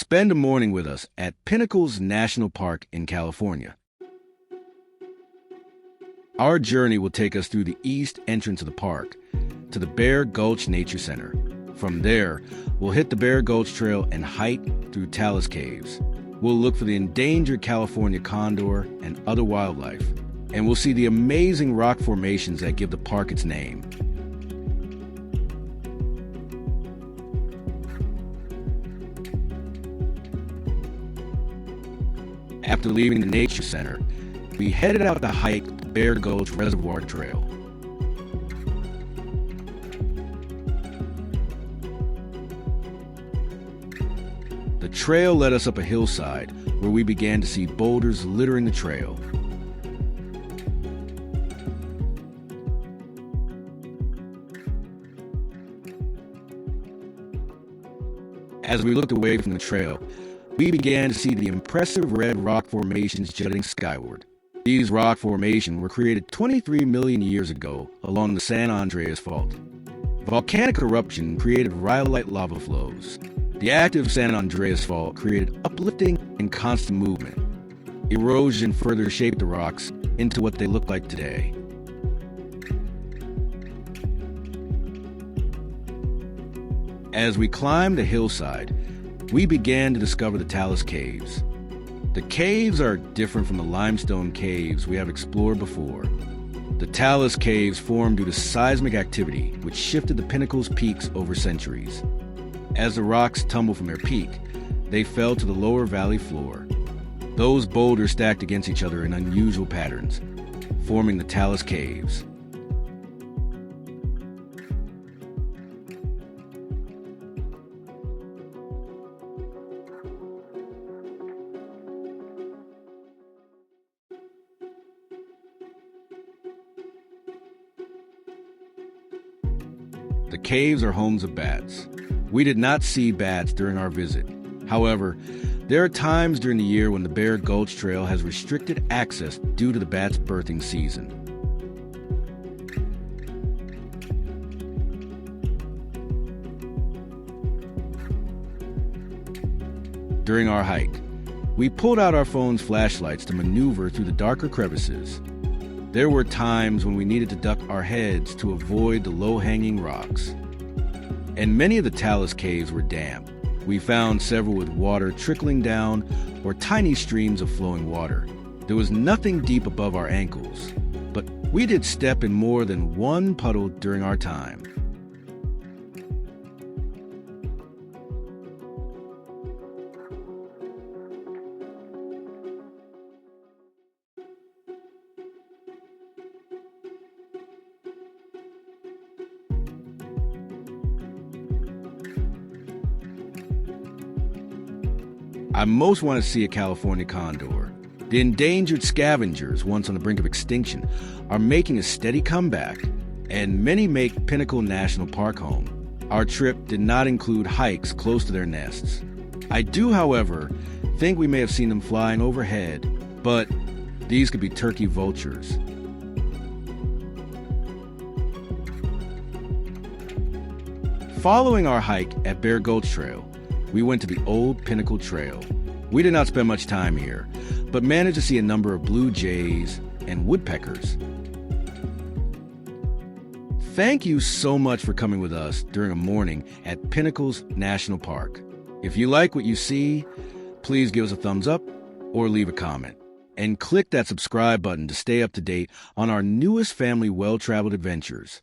Spend a morning with us at Pinnacles National Park in California. Our journey will take us through the east entrance of the park to the Bear Gulch Nature Center. From there, we'll hit the Bear Gulch Trail and hike through Talus Caves. We'll look for the endangered California condor and other wildlife, and we'll see the amazing rock formations that give the park its name. After leaving the Nature Center, we headed out to hike the Bear Gulch Reservoir Trail. The trail led us up a hillside where we began to see boulders littering the trail. As we looked away from the trail, we began to see the impressive red rock formations jutting skyward. These rock formations were created 23 million years ago along the San Andreas Fault. Volcanic eruption created rhyolite lava flows. The active San Andreas Fault created uplifting and constant movement. Erosion further shaped the rocks into what they look like today. As we climbed the hillside, we began to discover the Talus Caves. The caves are different from the limestone caves we have explored before. The Talus Caves formed due to seismic activity, which shifted the Pinnacle's peaks over centuries. As the rocks tumbled from their peak, they fell to the lower valley floor. Those boulders stacked against each other in unusual patterns, forming the Talus Caves. The caves are homes of bats. We did not see bats during our visit. However, there are times during the year when the Bear Gulch Trail has restricted access due to the bats' birthing season. During our hike, we pulled out our phone's flashlights to maneuver through the darker crevices. There were times when we needed to duck our heads to avoid the low-hanging rocks. And many of the Talus Caves were damp. We found several with water trickling down or tiny streams of flowing water. There was nothing deep above our ankles, but we did step in more than one puddle during our time. I most want to see a California condor. The endangered scavengers, once on the brink of extinction, are making a steady comeback, and many make Pinnacles National Park home. Our trip did not include hikes close to their nests. I do, however, think we may have seen them flying overhead, but these could be turkey vultures. Following our hike at Bear Gulch Trail, we went to the Old Pinnacles Trail. We did not spend much time here, but managed to see a number of blue jays and woodpeckers. Thank you so much for coming with us during a morning at Pinnacles National Park. If you like what you see, please give us a thumbs up or leave a comment. And click that subscribe button to stay up to date on our newest family well-traveled adventures.